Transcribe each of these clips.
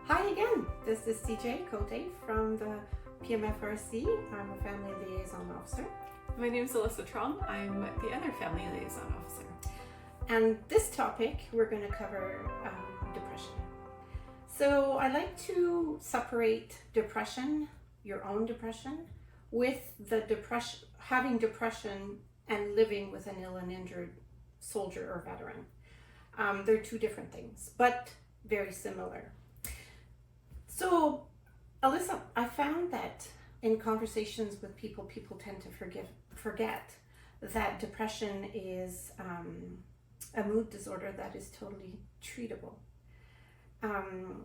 Hi again, this is CJ Cote from the PMFRC. I'm a Family Liaison Officer. My name is Alyssa CJ. I'm the other Family Liaison Officer. And this topic, we're going to cover depression. So I like to separate depression, your own depression, with the having depression and living with an ill and injured soldier or veteran. They're two different things, but very similar. So, Alyssa, I found that in conversations with people tend to forget that depression is a mood disorder that is totally treatable.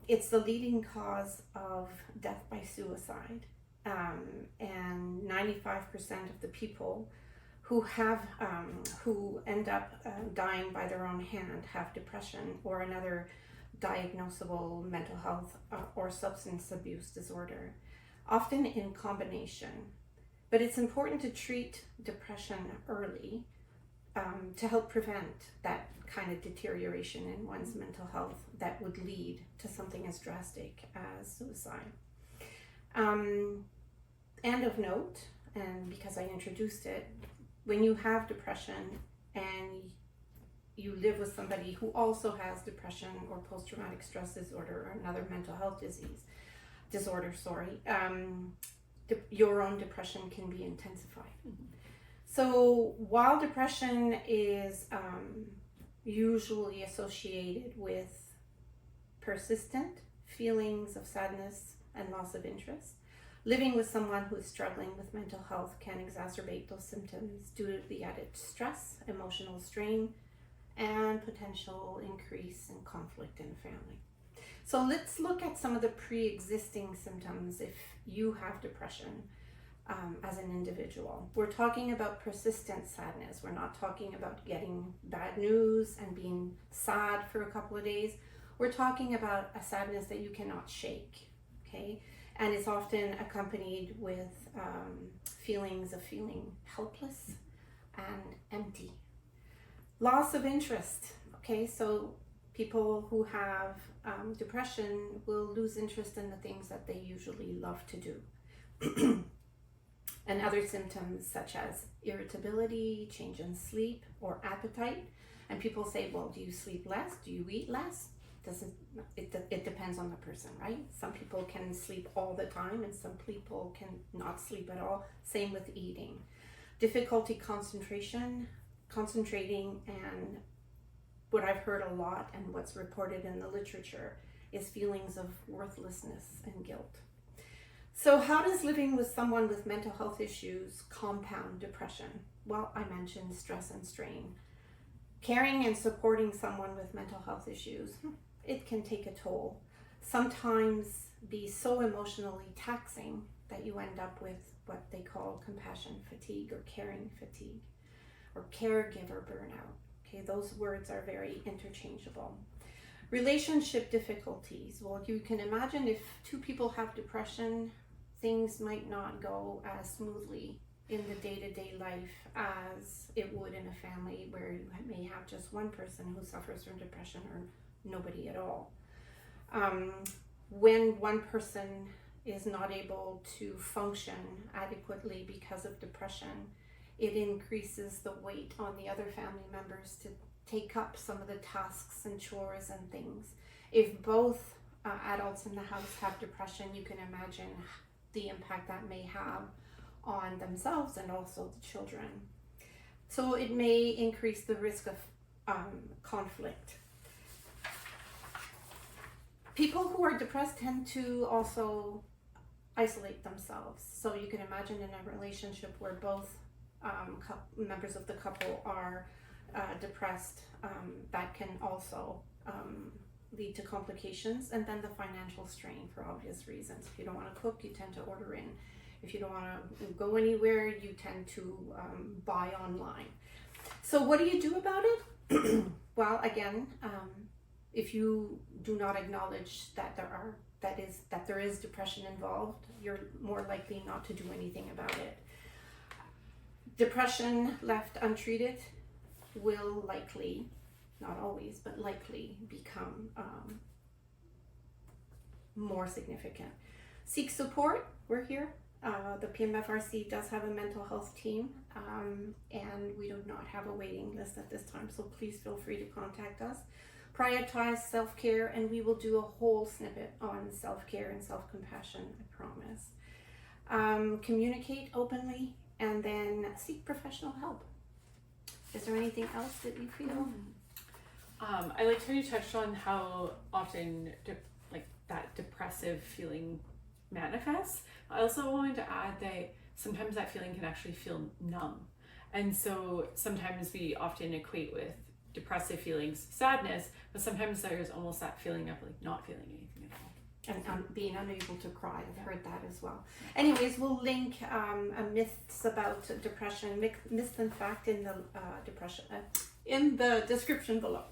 It's the leading cause of death by suicide, and 95% of the people who end up dying by their own hand have depression or another diagnosable mental health or substance abuse disorder, often in combination. But it's important to treat depression early to help prevent that kind of deterioration in one's mental health that would lead to something as drastic as suicide. And of note, and because I introduced it, when you have depression and you live with somebody who also has depression or post-traumatic stress disorder or another mental health disorder, your own depression can be intensified. Mm-hmm. So while depression is usually associated with persistent feelings of sadness and loss of interest, living with someone who is struggling with mental health can exacerbate those symptoms due to the added stress, emotional strain, and potential increase in conflict in the family. So let's look at some of the pre-existing symptoms if you have depression as an individual. We're talking about persistent sadness. We're not talking about getting bad news and being sad for a couple of days. We're talking about a sadness that you cannot shake, okay? And it's often accompanied with feelings of feeling helpless and empty. Loss of interest, okay, so people who have depression will lose interest in the things that they usually love to do. And other symptoms such as irritability, change in sleep, or appetite. And people say, well, do you sleep less? Do you eat less? It depends on the person, right? Some people can sleep all the time and some people can not sleep at all. Same with eating. Difficulty concentrating, and what I've heard a lot and what's reported in the literature is feelings of worthlessness and guilt. So how does living with someone with mental health issues compound depression? Well, I mentioned stress and strain. Caring and supporting someone with mental health issues, it can take a toll. Sometimes be so emotionally taxing that you end up with what they call compassion fatigue or caring fatigue, or caregiver burnout. Okay, those words are very interchangeable. Relationship difficulties. Well, you can imagine if two people have depression, things might not go as smoothly in the day-to-day life as it would in a family where you may have just one person who suffers from depression or nobody at all. When one person is not able to function adequately because of depression, it increases the weight on the other family members to take up some of the tasks and chores and things. If both adults in the house have depression, you can imagine the impact that may have on themselves and also the children. So it may increase the risk of conflict. People who are depressed tend to also isolate themselves. So you can imagine in a relationship where both members of the couple are depressed, that can also lead to complications. And then the financial strain for obvious reasons. If you don't want to cook, you tend to order in. If you don't want to go anywhere, you tend to buy online. So what do you do about it? Well, again, if you do not acknowledge that there is depression involved, you're more likely not to do anything about it. Depression left untreated will likely, not always, but likely become more significant. Seek support, we're here. The PMFRC does have a mental health team, and we do not have a waiting list at this time, so please feel free to contact us. Prioritize self-care, and we will do a whole snippet on self-care and self-compassion, I promise. Communicate openly, and then seek professional help. Is there anything else that you feel? I liked how you touched on how often that depressive feeling manifests. I also wanted to add that sometimes that feeling can actually feel numb. And so sometimes we often equate with depressive feelings sadness, but sometimes there's almost that feeling of like not feeling anything at all. And being unable to cry. I've heard that as well. Anyways, we'll link myths about depression, myth and fact in the depression in the description below.